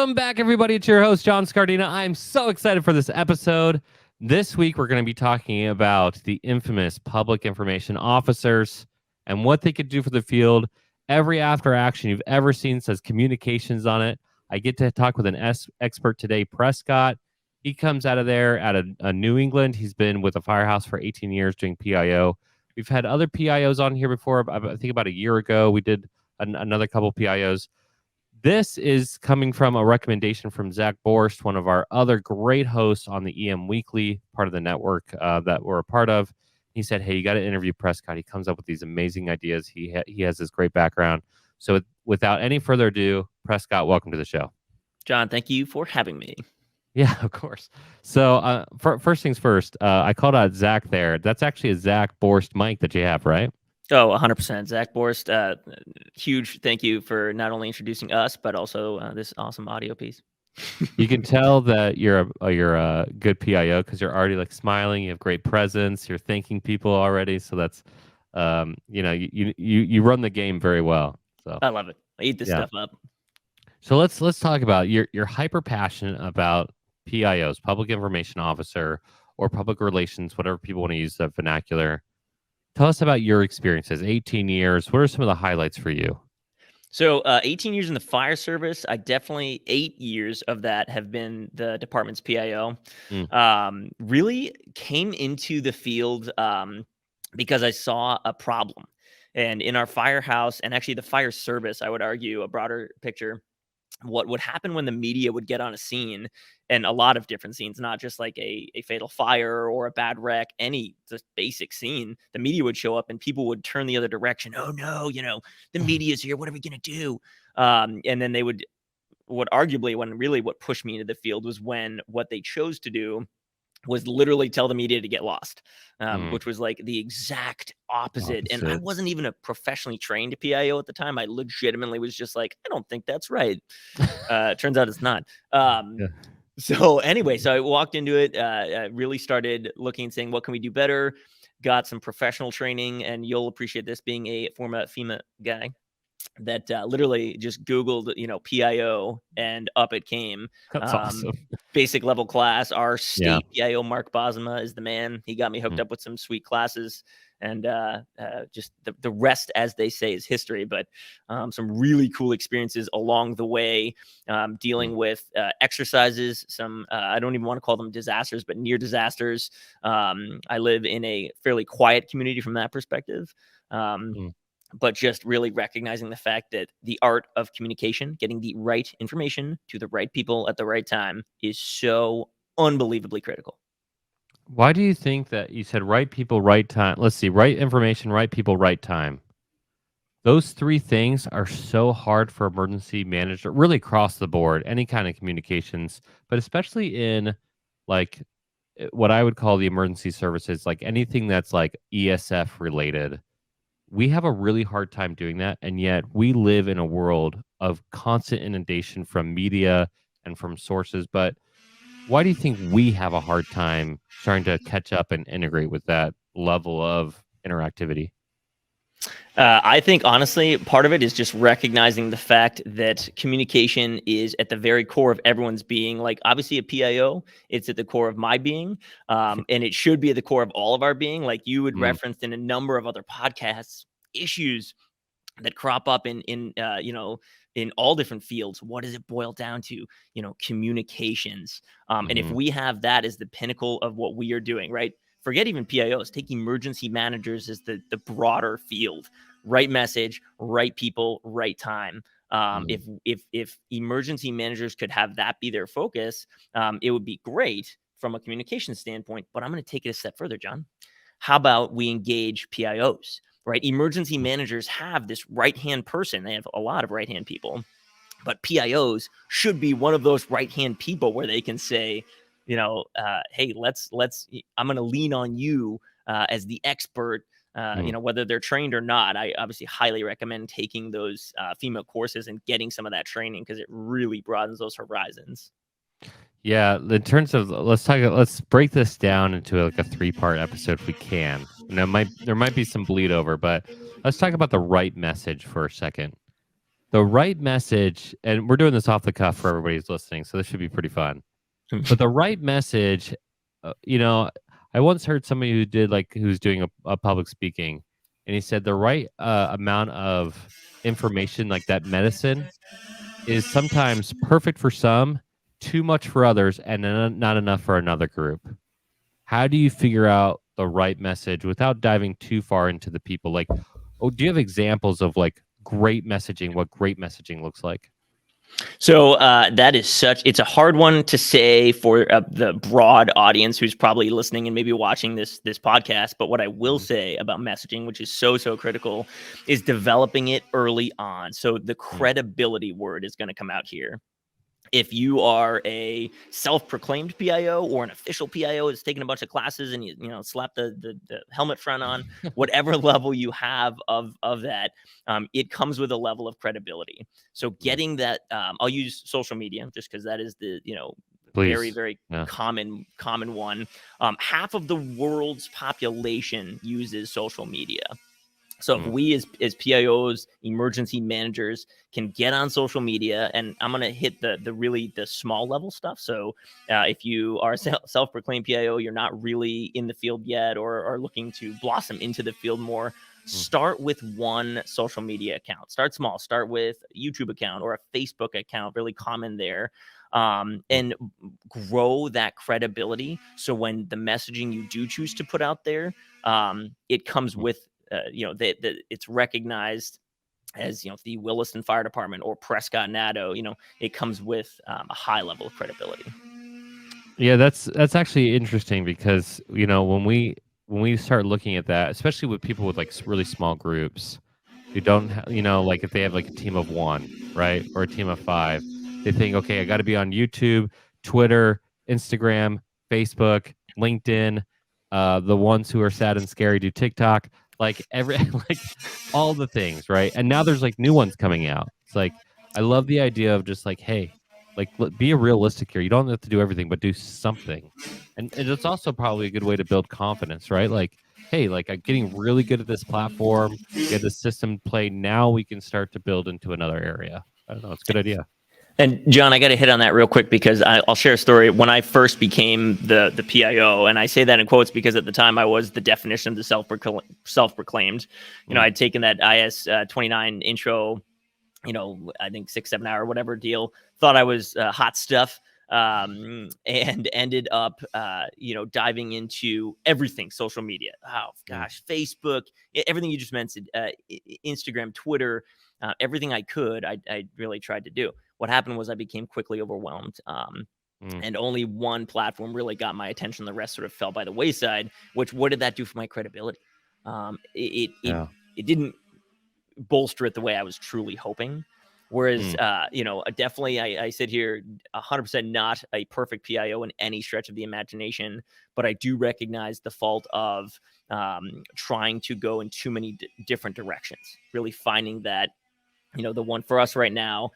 Welcome back, everybody. It's your host, John Scardina. I'm so excited for this episode. This week, we're going to be talking about the infamous public information officers and what they could do for the field. Every after action you've ever seen says communications on it. I get to talk with an expert today, Prescott. He comes out of there out of New England. He's been with the Firehouse for 18 years doing PIO. We've had other PIOs on here before. I think about a year ago, we did another couple PIOs. This is coming from a recommendation from Zach Borst, one of our other great hosts on the EM Weekly, part of the network that we're a part of. He said, hey, you got to interview Prescott. He comes up with these amazing ideas. He has this great background. So without any further ado, Prescott, welcome to the show. John, thank you for having me. Yeah, of course. So first things first, I called out Zach there. That's actually a Zach Borst mic that you have, right? Oh, 100%. Zach Borst, huge thank you for not only introducing us, but also this awesome audio piece. You can tell that you're a good PIO because you're already like smiling. You have great presence. You're thanking people already. So that's, you run the game very well. So I love it. I eat this stuff up. So let's talk about you're hyper passionate about PIOs, public information officer, or public relations, whatever people want to use the vernacular. Tell us about your experiences, 18 years. What are some of the highlights for you? So 18 years in the fire service, 8 years of that have been the department's PIO. Really came into the field because I saw a problem. And in our firehouse, and actually the fire service, I would argue a broader picture, what would happen when the media would get on a scene, and a lot of different scenes, not just like a fatal fire or a bad wreck, any just basic scene, the media would show up and people would turn the other direction. Oh no, the media's here. What are we going to do? And then they would, what pushed me into the field was when what they chose to do was literally tell the media to get lost, which was like the exact opposite. And I wasn't even a professionally trained PIO at the time. I legitimately was just like, I don't think that's right. Turns out it's not. So anyway, so I walked into it, I really started looking and saying, what can we do better? Got some professional training, and you'll appreciate this being a former FEMA guy. That literally just Googled, PIO, and up it came. That's awesome. Basic level class. Our state PIO, Mark Bosma, is the man. He got me hooked up with some sweet classes, and just the rest, as they say, is history. But some really cool experiences along the way, dealing with exercises. Some I don't even want to call them disasters, but near disasters. I live in a fairly quiet community from that perspective. But just really recognizing the fact that the art of communication, getting the right information to the right people at the right time, is so unbelievably critical. Why do you think that you said right people, right time? Let's see, right information, right people, right time. Those three things are so hard for emergency manager, really across the board, any kind of communications, but especially in like what I would call the emergency services, like anything that's like ESF related. We have a really hard time doing that, and yet we live in a world of constant inundation from media and from sources. But why do you think we have a hard time starting to catch up and integrate with that level of interactivity? I think, honestly, part of it is just recognizing the fact that communication is at the very core of everyone's being. Like, obviously, a PIO, it's at the core of my being, and it should be at the core of all of our being. Like you had referenced in a number of other podcasts, issues that crop up in all different fields. What does it boil down to? Communications. And if we have that as the pinnacle of what we are doing, right? Forget even PIOs. Take emergency managers as the broader field. Right message, right people, right time. If emergency managers could have that be their focus, it would be great from a communication standpoint. But I'm going to take it a step further, John. How about we engage PIOs? Right? Emergency managers have this right-hand person. They have a lot of right-hand people. But PIOs should be one of those right-hand people where they can say, hey, I'm going to lean on you as the expert, whether they're trained or not. I obviously highly recommend taking those FEMA courses and getting some of that training because it really broadens those horizons. Yeah, in terms of let's break this down into like a 3-part episode if we can. There might be some bleed over, but let's talk about the right message for a second. the right message, and we're doing this off the cuff for everybody who's listening, so this should be pretty fun. But the right message, I once heard somebody who's doing a public speaking, and he said the right amount of information, like that medicine, is sometimes perfect for some, too much for others, and then not enough for another group. How do you figure out the right message without diving too far into the people? Like, do you have examples of like great messaging, what great messaging looks like? So that is it's a hard one to say for the broad audience who's probably listening and maybe watching this podcast. But what I will say about messaging, which is so critical, is developing it early on. So the credibility word is going to come out here. If you are a self-proclaimed PIO or an official PIO that's taken a bunch of classes and you slap the helmet front on, whatever level you have of that, it comes with a level of credibility. So getting that, I'll use social media just because that is the very common one. Half of the world's population uses social media. So if we as PIOs, emergency managers, can get on social media, and I'm going to hit the small level stuff. So if you are a self-proclaimed PIO, you're not really in the field yet or are looking to blossom into the field more, start with one social media account. Start small. Start with a YouTube account or a Facebook account, really common there. And grow that credibility. So when the messaging you do choose to put out there, it comes with it's recognized as the Williston Fire Department or Prescott NATO. It comes with a high level of credibility. Yeah, that's actually interesting because when we start looking at that, especially with people with like really small groups who don't like if they have like a team of 1, right, or a team of 5, they think, okay, I got to be on YouTube, Twitter, Instagram, Facebook, LinkedIn. The ones who are sad and scary do TikTok. Like all the things, right? And now there's like new ones coming out. It's like I love the idea of just like, hey, like be realistic here. You don't have to do everything, but do something. And it's also probably a good way to build confidence, right? Like, hey, like I'm getting really good at this platform. Get the system played. Now we can start to build into another area. I don't know. It's a good idea. And John, I got to hit on that real quick because I'll share a story. When I first became the PIO, and I say that in quotes because at the time I was the definition of the self-proclaimed. I'd taken that IS 29 intro, I think 6-7 hour whatever deal. Thought I was hot stuff, and ended up diving into everything social media. Oh gosh, Facebook, everything you just mentioned, Instagram, Twitter, everything I could. I really tried to do. What happened was I became quickly overwhelmed, and only one platform really got my attention. The rest sort of fell by the wayside. What did that do for my credibility? It didn't bolster it the way I was truly hoping. Whereas, definitely I sit here 100% not a perfect PIO in any stretch of the imagination, but I do recognize the fault of trying to go in too many different directions, really finding that the one for us right now,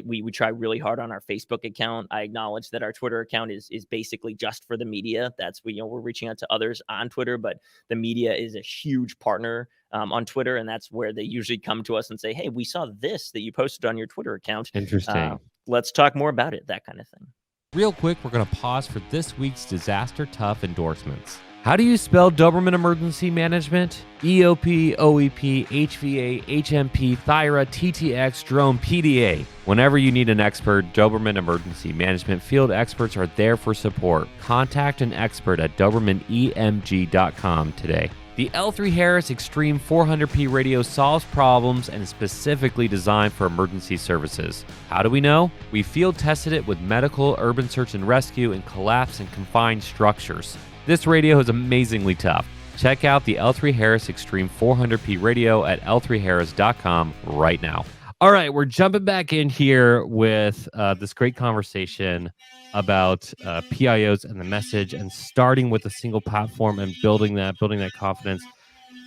we try really hard on our Facebook account. I acknowledge that our Twitter account is basically just for the media. That's we're reaching out to others on Twitter, but the media is a huge partner on Twitter, and that's where they usually come to us and say, "Hey, we saw this that you posted on your Twitter account. Interesting. Let's talk more about it." That kind of thing. Real quick, we're going to pause for this week's Disaster Tough endorsements. How do you spell Doberman Emergency Management? EOP, OEP, HVA, HMP, Thyra, TTX, Drone, PDA. Whenever you need an expert, Doberman Emergency Management field experts are there for support. Contact an expert at DobermanEMG.com today. The L3 Harris Extreme 400P radio solves problems and is specifically designed for emergency services. How do we know? We field tested it with medical, urban search and rescue, and collapse and confined structures. This radio is amazingly tough. Check out the L3 Harris Extreme 400P radio at L3Harris.com right now. All right, we're jumping back in here with this great conversation about PIOs and the message, and starting with a single platform and building that confidence.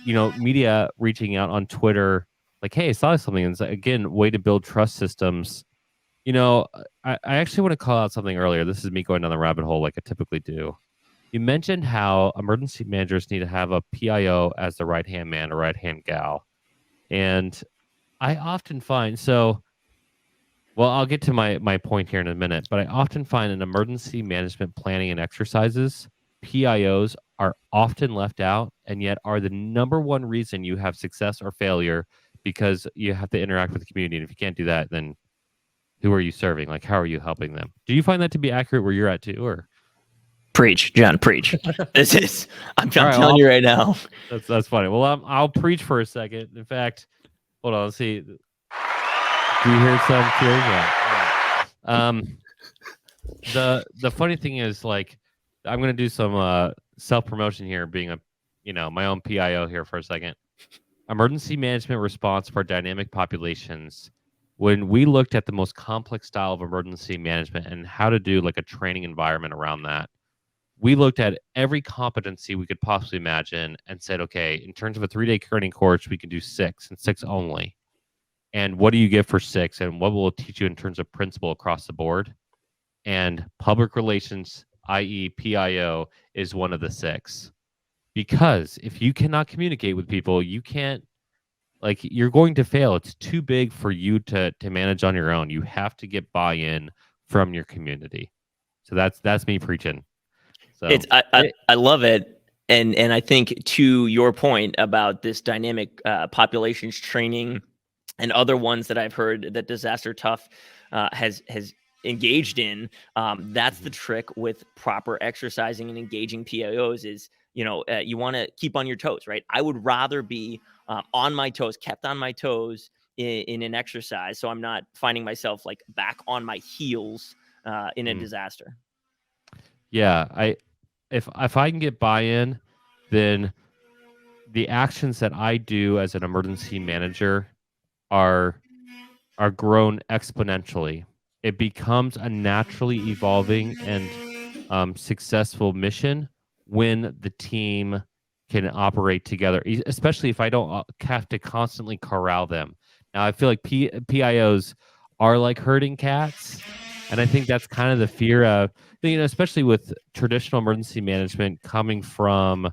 Media reaching out on Twitter, like, hey, I saw something. And it's again, way to build trust systems. I actually want to call out something earlier. This is me going down the rabbit hole like I typically do. You mentioned how emergency managers need to have a PIO as the right-hand man or right-hand gal. And I often find so. Well, I'll get to my point here in a minute, but I often find in emergency management planning and exercises, PIOs are often left out and yet are the number one reason you have success or failure because you have to interact with the community. And if you can't do that, then who are you serving? Like, how are you helping them? Do you find that to be accurate where you're at too? Or Preach, John, preach. This is, I'm all right, telling you right now. that's funny. Well, I'll preach for a second. In fact, hold on. Let's see. Do you hear some cheering? Yeah. The funny thing is, like, I'm gonna do some self promotion here, being my own PIO here for a second. Emergency management response for dynamic populations. When we looked at the most complex style of emergency management and how to do like a training environment around that, we looked at every competency we could possibly imagine and said, okay, in terms of a 3-day training course, we can do 6 and 6 only. And what do you get for 6? And what will it teach you in terms of principle across the board? And public relations, i.e., PIO, is one of the 6. Because if you cannot communicate with people, you can't, like, you're going to fail. It's too big for you to manage on your own. You have to get buy-in from your community. So that's me preaching. So It's I love it, and I think to your point about this dynamic populations training and other ones that I've heard that Disaster Tough has engaged in. That's the trick with proper exercising and engaging PIOs is, you want to keep on your toes, right? I would rather be on my toes, kept on my toes in an exercise, so I'm not finding myself like back on my heels in a disaster. Yeah, if I can get buy-in, then the actions that I do as an emergency manager are grown exponentially. It becomes a naturally evolving and successful mission when the team can operate together, especially if I don't have to constantly corral them. Now, I feel like PIOs are like herding cats, and I think that's kind of the fear of, especially with traditional emergency management coming from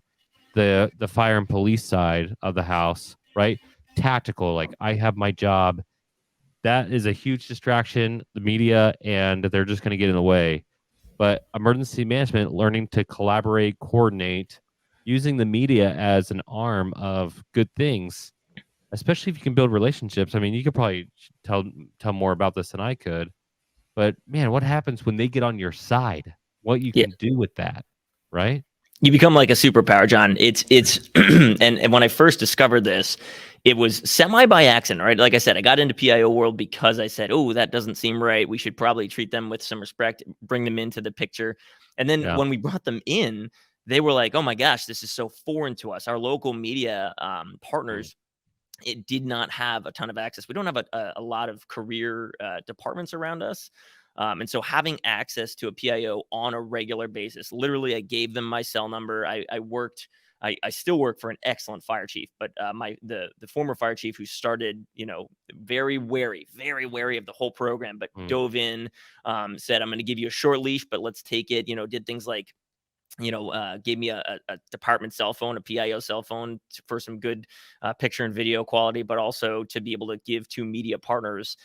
the fire and police side of the house, right? Tactical, like I have my job. That is a huge distraction, the media, and they're just going to get in the way. But emergency management, learning to collaborate, coordinate, using the media as an arm of good things, especially if you can build relationships. I mean, you could probably tell more about this than I could. But man, what happens when they get on your side? What you can do with that, right? You become like a superpower, John. It's and when I first discovered this, it was semi by accident, right? Like I said, I got into PIO world because I said, "Oh, that doesn't seem right. We should probably treat them with some respect, bring them into the picture." And then when we brought them in, they were like, "Oh my gosh, this is so foreign to us." Our local media partners, it did not have a ton of access. We don't have a lot of career departments around us. And so having access to a PIO on a regular basis, literally, I gave them my cell number. I still work for an excellent fire chief, but the former fire chief who started, very wary of the whole program, but dove in, said, "I'm going to give you a short leash, but let's take it." Did things like, gave me a department cell phone, a PIO cell phone for some good picture and video quality, but also to be able to give to media partners.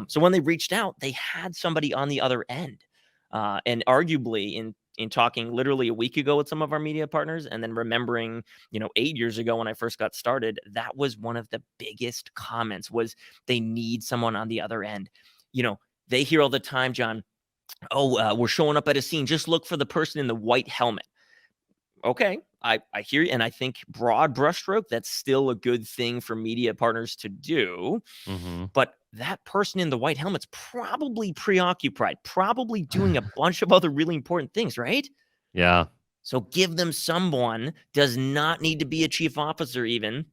So when they reached out, they had somebody on the other end. And arguably in talking literally a week ago with some of our media partners, and then remembering, 8 years ago when I first got started, that was one of the biggest comments was they need someone on the other end. They hear all the time, John, "Oh, we're showing up at a scene. Just look for the person in the white helmet." Okay, I hear you, and I think broad brushstroke, that's still a good thing for media partners to do. But that person in the white helmet's probably preoccupied, probably doing a bunch of other really important things, right? Yeah. So give them someone, does not need to be a chief officer even,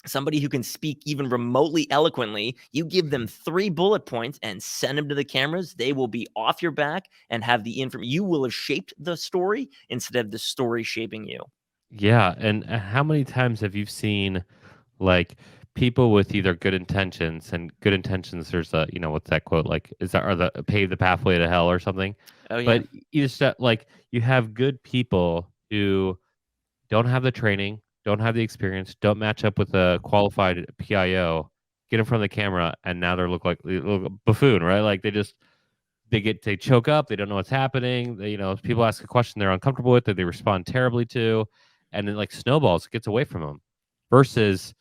somebody who can speak even remotely eloquently. You give them 3 bullet points and send them to the cameras. They will be off your back and have the information. You will have shaped the story instead of the story shaping you. Yeah, and how many times have you seen like people with either good intentions and good intentions? There's a, what's that quote? Like, are the pave the pathway to hell or something? Oh yeah. But you just like you have good people who don't have the training, don't have the experience, don't match up with a qualified PIO, get in front of the camera, and now they look a buffoon, right? Like they choke up, they don't know what's happening. People ask a question they're uncomfortable with that they respond terribly to, and then like snowballs, it gets away from them. Versus,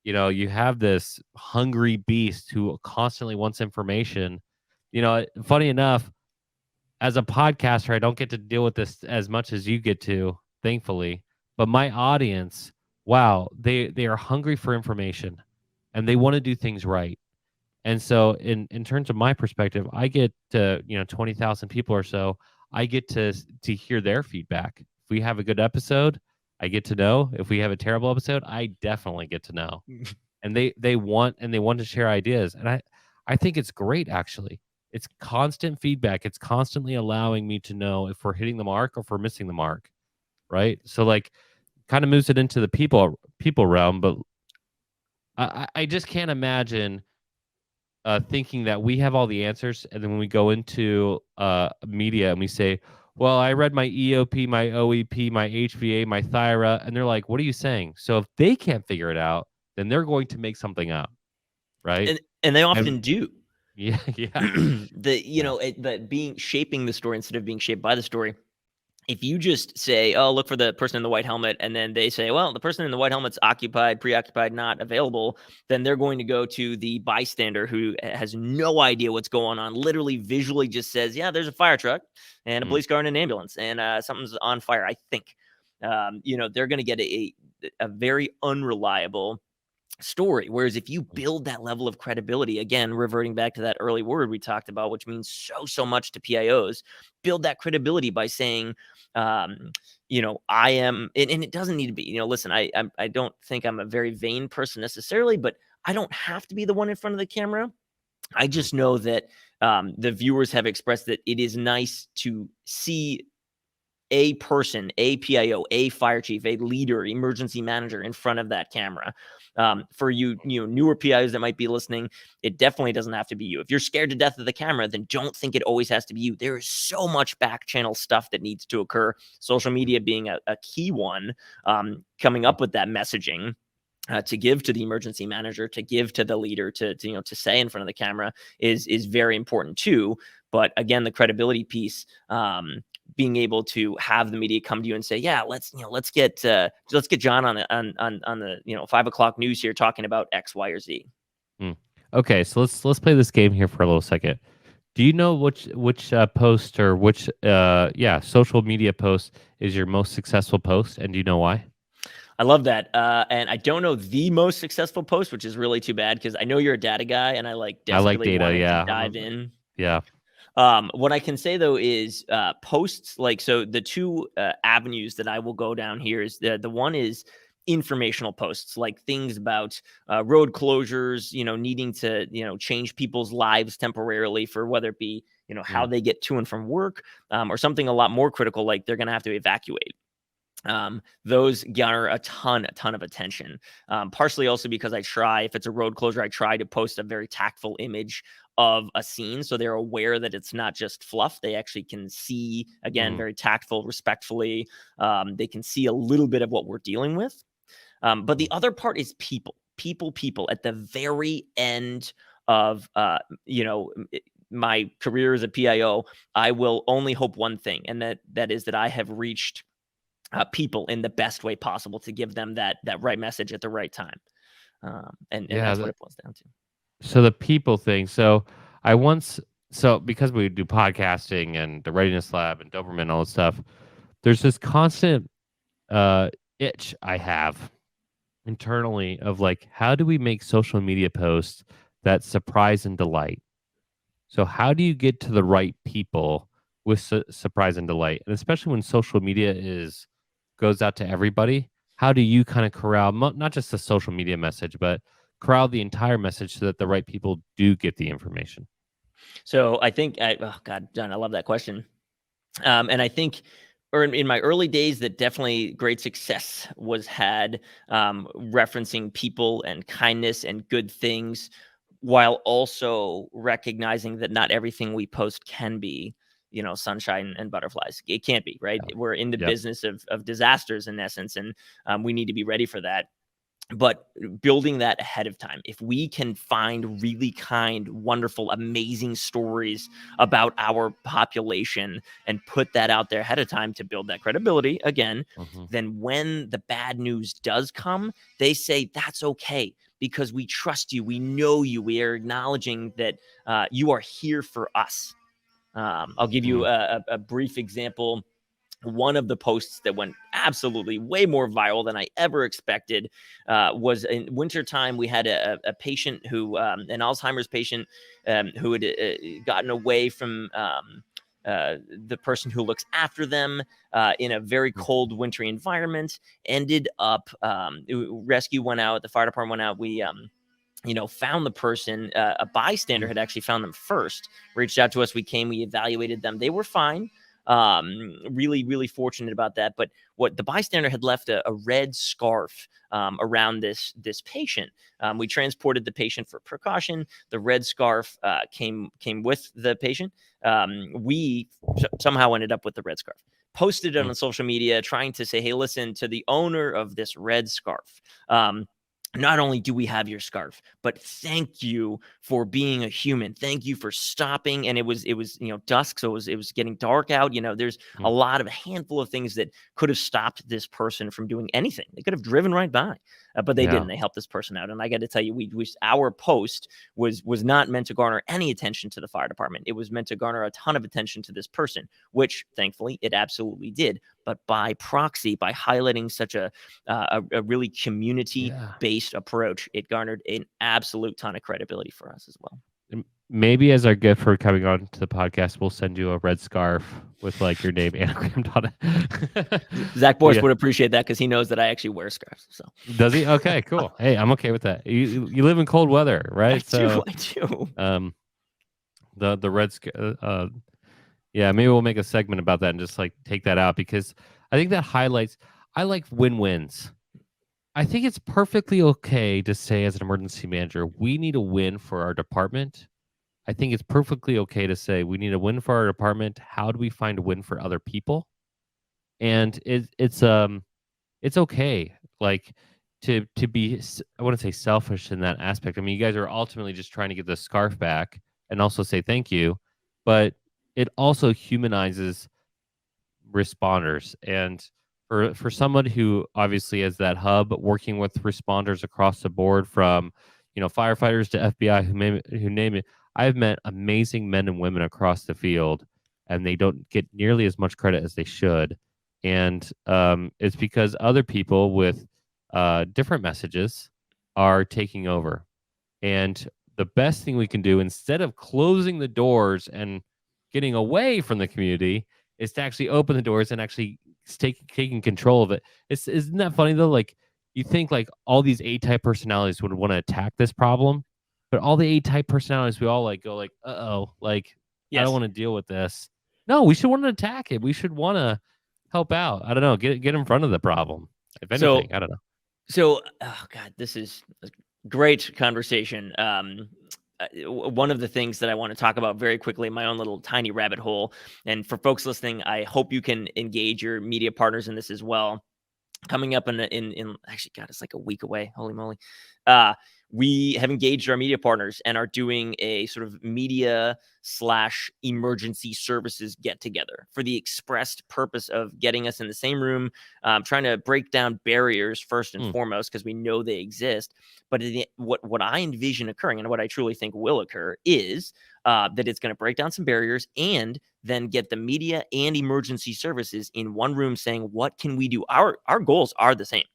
you have this hungry beast who constantly wants information. Funny enough, as a podcaster, I don't get to deal with this as much as you get to, thankfully. But my audience, wow, they are hungry for information, and they want to do things right. And so, in terms of my perspective, I get to 20,000 people or so. I get to hear their feedback. If we have a good episode, I get to know. If we have a terrible episode, I definitely get to know. And they want to share ideas, and I think it's great, actually. It's constant feedback. It's constantly allowing me to know if we're hitting the mark or if we're missing the mark, right? So like, kind of moves it into the people realm. But I just can't imagine thinking that we have all the answers, and then when we go into media and we say, well, I read my EOP, my OEP, my HVA, my Thyra, and they're like, what are you saying? So if they can't figure it out, then they're going to make something up, right? And they often do. Yeah. Shaping the story instead of being shaped by the story. If you just say, oh, look for the person in the white helmet, and then they say, well, the person in the white helmet's occupied, preoccupied, not available, then they're going to go to the bystander who has no idea what's going on, literally visually just says, yeah, there's a fire truck and a police car and an ambulance, and something's on fire, I think. They're going to get a very unreliable story. Whereas if you build that level of credibility, again, reverting back to that early word we talked about, which means so much to PIOs, build that credibility by saying, I am, and it doesn't need to be, listen, I don't think I'm a very vain person necessarily, but I don't have to be the one in front of the camera. I just know that the viewers have expressed that it is nice to see a person, a PIO, a fire chief, a leader, emergency manager in front of that camera. For you newer PIOs that might be listening, it definitely doesn't have to be you. If you're scared to death of the camera, then don't think it always has to be you. There is so much back channel stuff that needs to occur. Social media being a key one, coming up with that messaging. To give to the emergency manager, to give to the leader, to say in front of the camera is very important too. But again, the credibility piece, being able to have the media come to you and say, yeah, let's get John on the 5 o'clock news here talking about X, Y, or Z. Okay, so let's play this game here for a little second. Do you know which post or which social media post is your most successful post, and do you know why? I love that. And I don't know the most successful post, which is really too bad because I know you're a data guy and I desperately data, wanted yeah. to dive in. Yeah. What I can say though is posts so the two avenues that I will go down here is the one is informational posts, like things about road closures, needing to change people's lives temporarily for whether it be how they get to and from work, or something a lot more critical, like they're going to have to evacuate. Those garner a ton of attention, partially also because if it's a road closure, I try to post a very tactful image of a scene so they're aware that it's not just fluff. They actually can see, again, very tactful, respectfully. They can see a little bit of what we're dealing with. But the other part is people at the very end of my career as a PIO. I will only hope one thing, and that is that I have reached people in the best way possible to give them that right message at the right time. And that's what it boils down to. So the people thing. So because we do podcasting and the Readiness Lab and Doberman and all this stuff, there's this constant itch I have internally of like, how do we make social media posts that surprise and delight? So how do you get to the right people with surprise and delight? And especially when social media goes out to everybody, how do you kind of corral not just the social media message, but corral the entire message so that the right people do get the information? So I think, John, I love that question. And I think in my early days, that definitely great success was had referencing people and kindness and good things, while also recognizing that not everything we post can be sunshine and butterflies. It can't be, right? Yeah. We're in the business of disasters in essence, and we need to be ready for that. but building that ahead of time, if we can find really kind, wonderful, amazing stories about our population and put that out there ahead of time to build that credibility again, then when the bad news does come, they say that's okay because we trust you, we know you, we are acknowledging that you are here for us. I'll give you a brief example. One of the posts that went absolutely way more viral than I ever expected was in wintertime. We had a patient who, an Alzheimer's patient, who had gotten away from the person who looks after them in a very cold, wintry environment. Ended up, rescue went out, the fire department went out. We found the person. A bystander had actually found them first, reached out to us. We came, we evaluated them. They were fine. Really, really fortunate about that. But what the bystander had left a red scarf around this patient. We transported the patient for precaution. The red scarf came with the patient. We somehow ended up with the red scarf. Posted it on social media, trying to say, hey, listen to the owner of this red scarf. Not only do we have your scarf, but thank you for being a human. Thank you for stopping. And it was dusk, so it was getting dark out. There's a handful of things that could have stopped this person from doing anything. They could have driven right by, but they didn't. They helped this person out. And I got to tell you, our post was not meant to garner any attention to the fire department. It was meant to garner a ton of attention to this person, which thankfully it absolutely did. But by proxy, by highlighting such a really community-based approach, it garnered an absolute ton of credibility for us as well. Maybe as our gift for coming on to the podcast, we'll send you a red scarf with like your name anagrammed on it. Zach Boyce would appreciate that because he knows that I actually wear scarves. So does he? Okay, cool. Hey, I'm okay with that. You live in cold weather, right? I do. The red scarf. Yeah, maybe we'll make a segment about that and just like take that out because I think that highlights. I like win-wins. I think it's perfectly okay to say as an emergency manager, we need a win for our department. I think it's perfectly okay to say we need a win for our department. How do we find a win for other people? And it's okay, like to be, I wouldn't say selfish in that aspect. I mean, you guys are ultimately just trying to get the scarf back and also say thank you, but it also humanizes responders. And for someone who obviously is that hub working with responders across the board, from firefighters to FBI, who name it, I've met amazing men and women across the field, and they don't get nearly as much credit as they should. And it's because other people with different messages are taking over. And the best thing we can do, instead of closing the doors and getting away from the community, is to actually open the doors and actually taking control of it. Isn't that funny though? Like, you think like all these A-type personalities would want to attack this problem, but all the A-type personalities, we all like go like, uh-oh, like, yes, I don't want to deal with this. No, we should want to attack it. We should want to help out. I don't know, get in front of the problem. If anything, I don't know. So, oh God, this is a great conversation. One of the things that I want to talk about very quickly, my own little tiny rabbit hole, and for folks listening, I hope you can engage your media partners in this as well. Coming up in actually, God, it's like a week away. Holy moly. We have engaged our media partners and are doing a sort of media/emergency services get together for the expressed purpose of getting us in the same room, trying to break down barriers first and foremost, because we know they exist. But what I envision occurring, and what I truly think will occur, is that it's going to break down some barriers and then get the media and emergency services in one room saying, what can we do? Our goals are the same.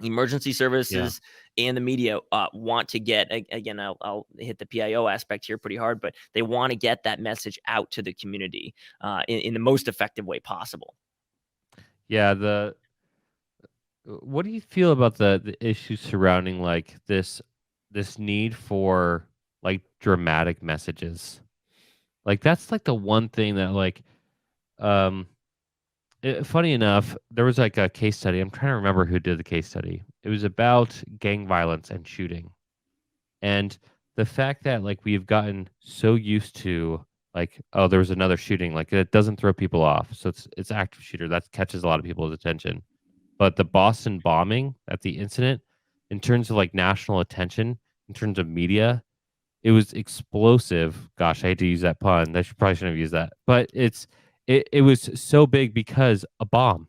Emergency services and the media want to get, again, I'll hit the PIO aspect here pretty hard, but they want to get that message out to the community in the most effective way possible. Yeah. What do you feel about the issues surrounding like this need for like dramatic messages? Like, that's like the one thing that like, funny enough, there was like a case study. I'm trying to remember who did the case study. It was about gang violence and shooting. And the fact that like we've gotten so used to like, oh, there was another shooting, like it doesn't throw people off. So it's active shooter. That catches a lot of people's attention. But the Boston bombing, at the incident, in terms of like national attention, in terms of media, it was explosive. Gosh, I hate to use that pun. Probably shouldn't have used that. But it was so big because a bomb.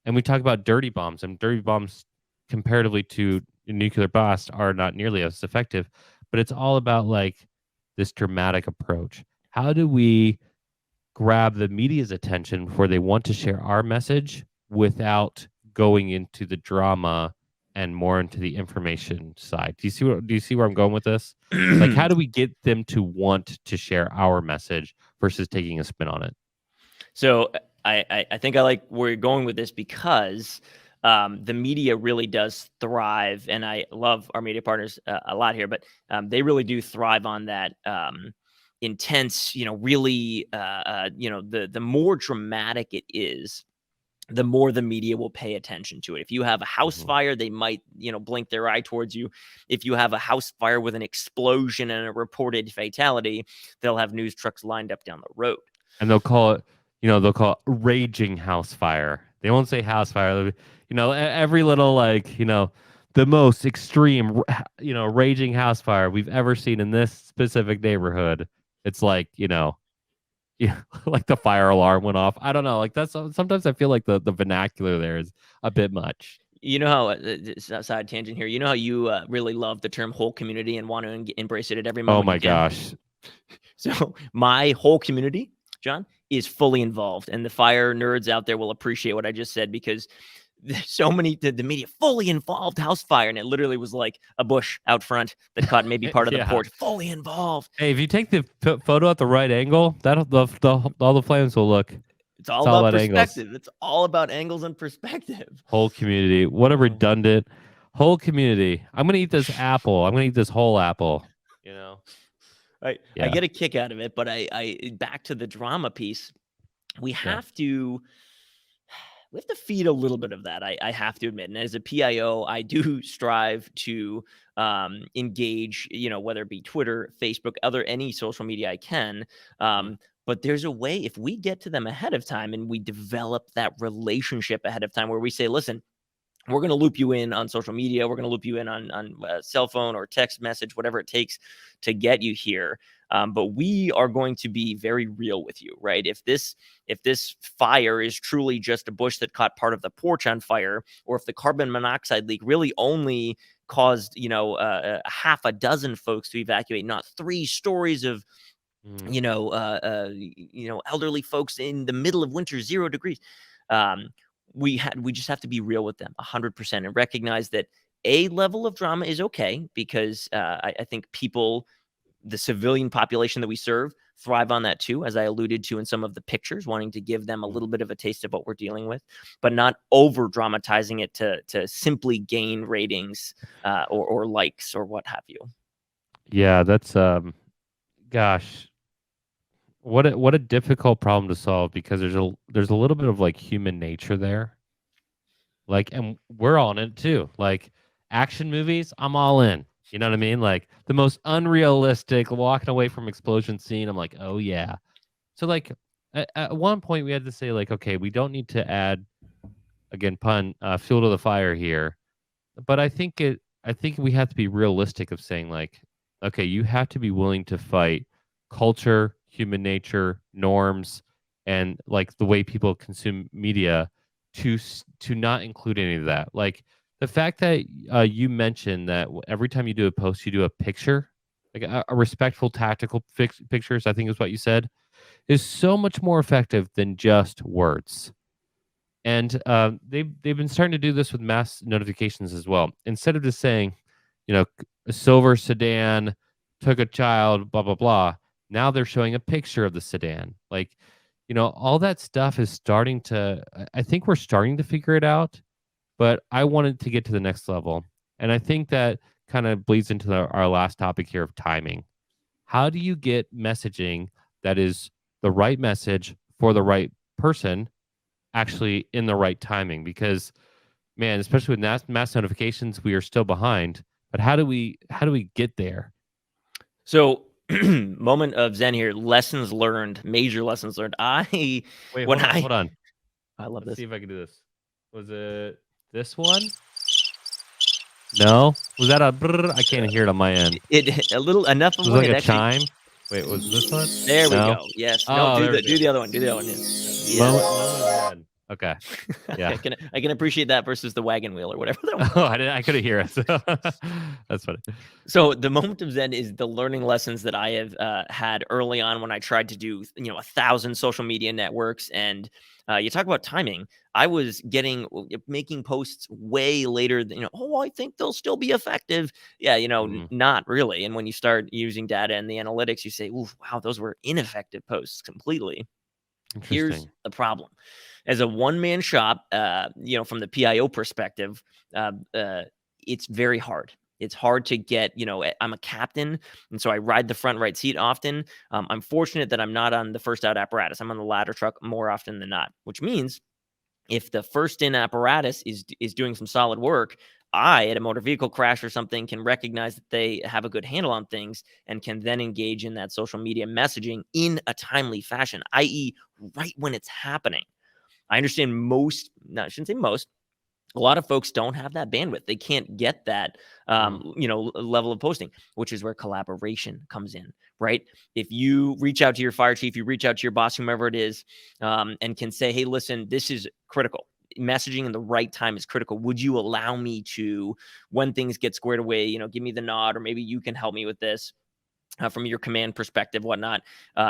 And we talk about dirty bombs, and dirty bombs comparatively to nuclear blast are not nearly as effective. But it's all about like this dramatic approach. How do we grab the media's attention where they want to share our message without going into the drama and more into the information side? Do you see where I'm going with this? Like, how do we get them to want to share our message versus taking a spin on it? So I think I like where you're going with this because the media really does thrive, and I love our media partners a lot here, but they really do thrive on that intense, really, the more dramatic it is, the more the media will pay attention to it. If you have a house fire, they might, blink their eye towards you. If you have a house fire with an explosion and a reported fatality, they'll have news trucks lined up down the road. And they'll call it raging house fire. They won't say house fire. Every little the most extreme, raging house fire we've ever seen in this specific neighborhood. It's like, like the fire alarm went off. I don't know. Like that's sometimes I feel like the vernacular there is a bit much. You know how side tangent here. You know how you really love the term whole community and want to embrace it at every moment. Oh my gosh. So my whole community, John, is fully involved, and the fire nerds out there will appreciate what I just said because there's so many the media fully involved house fire, and it literally was like a bush out front that caught maybe part of the porch. Fully involved. Hey, if you take the photo at the right angle, all the flames will look. It's all about perspective. Angles. It's all about angles and perspective. Whole community. What a redundant whole community. I'm gonna eat this apple. I'm gonna eat this whole apple. I get a kick out of it, but I back to the drama piece. We have to feed a little bit of that. I have to admit, and as a PIO, I do strive to engage, whether it be Twitter, Facebook, any social media I can. But there's a way, if we get to them ahead of time and we develop that relationship ahead of time where we say, listen, we're going to loop you in on social media. We're going to loop you in on cell phone or text message, whatever it takes to get you here. But we are going to be very real with you, right? If this fire is truly just a bush that caught part of the porch on fire, or if the carbon monoxide leak really only caused, half a dozen folks to evacuate, not 3 stories of, elderly folks in the middle of winter, 0 degrees. We just have to be real with them 100% and recognize that a level of drama is okay because I think people, the civilian population that we serve, thrive on that too, as I alluded to in some of the pictures, wanting to give them a little bit of a taste of what we're dealing with, but not over dramatizing it to simply gain ratings or likes or what have you. Yeah, that's gosh. What a difficult problem to solve because there's a little bit of like human nature there. Like, and we're all in it too. Like action movies, I'm all in. You know what I mean? Like the most unrealistic walking away from explosion scene. I'm like, oh yeah. So like at one point we had to say like, okay, we don't need to add, again, pun, fuel to the fire here. But I think we have to be realistic of saying like, okay, you have to be willing to fight culture, human nature, norms, and like the way people consume media to not include any of that. Like the fact that you mentioned that every time you do a post, you do a picture, like a respectful, tactical pictures, I think is what you said, is so much more effective than just words. And they've been starting to do this with mass notifications as well. Instead of just saying, a silver sedan took a child, blah, blah, blah. Now they're showing a picture of the sedan. Like, all that stuff is starting to, I think we're starting to figure it out, but I wanted to get to the next level. And I think that kind of bleeds into our last topic here of timing. How do you get messaging that is the right message for the right person actually in the right timing? Because, man, especially with mass notifications, we are still behind. But how do we get there? So, moment of zen here. Lessons learned, major lessons learned. Hold on. I love this. See if I can do this. Was it this one? No, was that a? Brrr? I can't hear it on my end. It a little enough of Was it one. like It a actually. chime? Wait, was this one? There we No. go. Yes. No. Oh, there we Do go. the other one. Do the other one. Moment, Yes. moment of Zen. Okay. Yeah. I can appreciate that versus the wagon wheel or whatever that was. Oh, I couldn't hear it. That's funny. So the moment of Zen is the learning lessons that I have had early on when I tried to do 1,000 social media networks. And you talk about timing. I was making posts way later than, oh, I think they'll still be effective. Yeah, not really. And when you start using data and the analytics, you say, ooh, wow, those were ineffective posts completely. Here's the problem. As a one-man shop, from the PIO perspective, it's very hard. It's hard to get, I'm a captain, and so I ride the front right seat often. I'm fortunate that I'm not on the first out apparatus. I'm on the ladder truck more often than not, which means if the first in apparatus is doing some solid work, I, at a motor vehicle crash or something, can recognize that they have a good handle on things and can then engage in that social media messaging in a timely fashion, i.e., right when it's happening. I understand I shouldn't say most. A lot of folks don't have that bandwidth. They can't get that, level of posting, which is where collaboration comes in, right? If you reach out to your fire chief, you reach out to your boss, whomever it is, and can say, hey, listen, this is critical. Messaging in the right time is critical. Would you allow me to, when things get squared away, give me the nod, or maybe you can help me with this? From your command perspective, whatnot,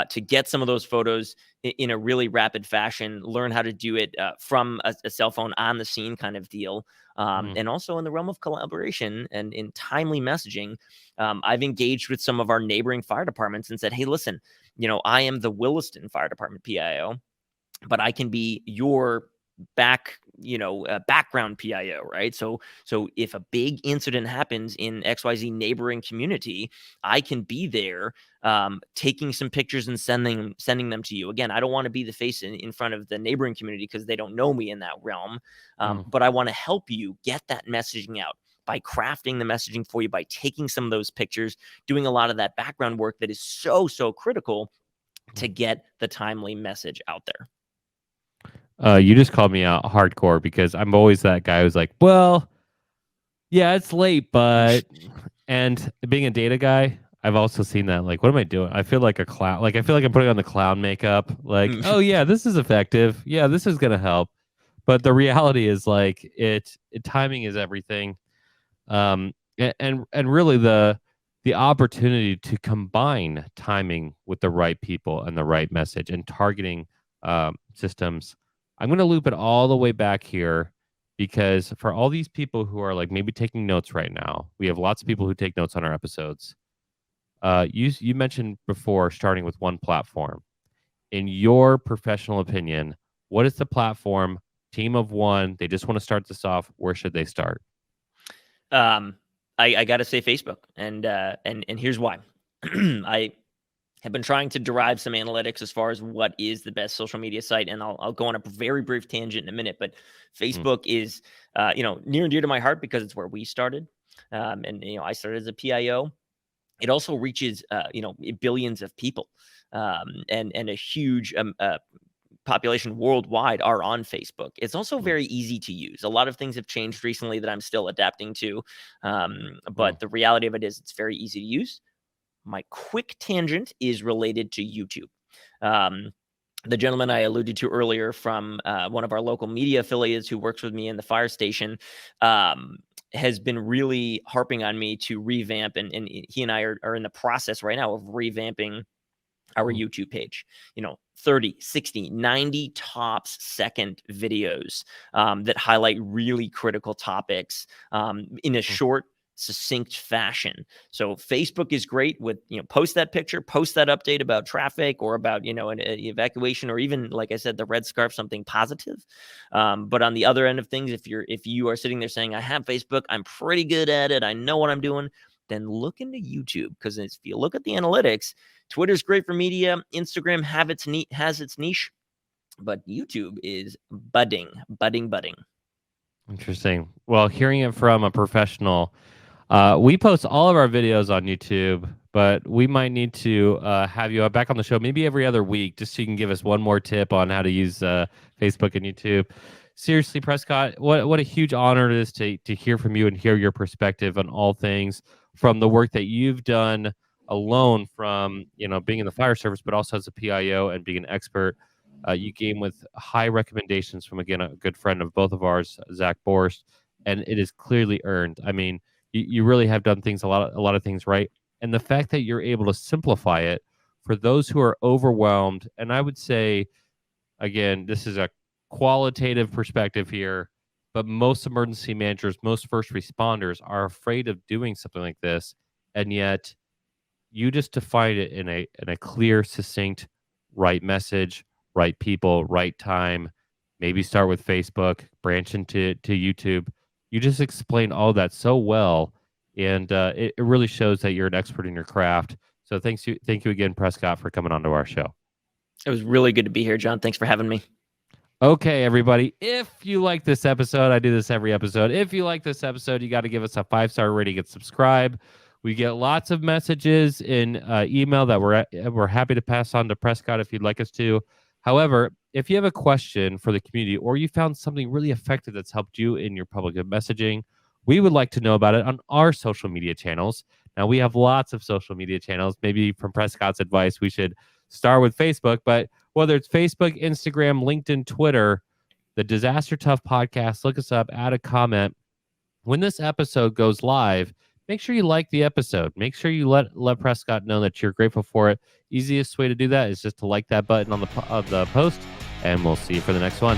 to get some of those photos in a really rapid fashion, learn how to do it from a cell phone on the scene kind of deal. And also in the realm of collaboration and in timely messaging, I've engaged with some of our neighboring fire departments and said, hey, listen, I am the Williston Fire Department PIO, but I can be your background PIO, right? So if a big incident happens in XYZ neighboring community, I can be there taking some pictures and sending them to you. Again, I don't want to be the face in front of the neighboring community because they don't know me in that realm. But I want to help you get that messaging out by crafting the messaging for you, by taking some of those pictures, doing a lot of that background work that is so critical to get the timely message out there. You just called me out hardcore because I'm always that guy who's like, well, yeah, it's late, but and being a data guy, I've also seen that. Like, what am I doing? I feel like a clown. Like, I feel like I'm putting on the clown makeup. Like, oh yeah, this is effective. Yeah, this is gonna help. But the reality is, like, timing is everything. And really the opportunity to combine timing with the right people and the right message and targeting systems. I'm going to loop it all the way back here because for all these people who are like maybe taking notes right now, we have lots of people who take notes on our episodes. You mentioned before starting with one platform. In your professional opinion, what is the platform? Team of one, they just want to start this off. Where should they start? I got to say Facebook, and here's why. I have been trying to derive some analytics as far as what is the best social media site, and I'll go on a very brief tangent in a minute. But Facebook is, near and dear to my heart because it's where we started, and I started as a PIO. It also reaches, billions of people, and a huge population worldwide are on Facebook. It's also very easy to use. A lot of things have changed recently that I'm still adapting to, but the reality of it is it's very easy to use. My quick tangent is related to YouTube. The gentleman I alluded to earlier from one of our local media affiliates who works with me in the fire station has been really harping on me to revamp, and he and I are in the process right now of revamping our YouTube page. 30, 60, 90 tops second videos that highlight really critical topics in a short, succinct fashion. So Facebook is great with, post that picture, post that update about traffic or about, an evacuation, or even, like I said, the red scarf, something positive. But on the other end of things, if you are sitting there saying, I have Facebook, I'm pretty good at it, I know what I'm doing, then look into YouTube, because if you look at the analytics, Twitter's great for media, Instagram has its niche, but YouTube is budding. Interesting. Well, hearing it from a professional, we post all of our videos on YouTube, but we might need to have you back on the show maybe every other week, just so you can give us one more tip on how to use Facebook and YouTube. seriously, Prescott, what a huge honor it is to hear from you and hear your perspective on all things, from the work that you've done alone, from being in the fire service, but also as a PIO and being an expert. You came with high recommendations from, again, a good friend of both of ours, Zach Borst, and it is clearly earned. I mean, you really have done things a lot of things right, and the fact that you're able to simplify it for those who are overwhelmed. And I would say, again, this is a qualitative perspective here, but most emergency managers, most first responders are afraid of doing something like this, and yet you just define it in a clear, succinct, right message, right people, right time. Maybe start with Facebook, branch into YouTube. You just explain all that so well, and it really shows that you're an expert in your craft. So thank you again, Prescott, for coming onto our show. It was really good to be here, John. Thanks for having me. Okay, everybody, if you like this episode, I do this every episode. If you like this episode, you got to give us a 5-star rating and subscribe. We get lots of messages in email that we're happy to pass on to Prescott if you'd like us to. However, if you have a question for the community, or you found something really effective that's helped you in your public messaging, we would like to know about it on our social media channels. Now, we have lots of social media channels. Maybe from Prescott's advice, we should start with Facebook, but whether it's Facebook, Instagram, LinkedIn, Twitter, the Disaster Tough Podcast, look us up, add a comment. When this episode goes live, make sure you like the episode. Make sure you let Prescott know that you're grateful for it. Easiest way to do that is just to like that button on the post, and we'll see you for the next one.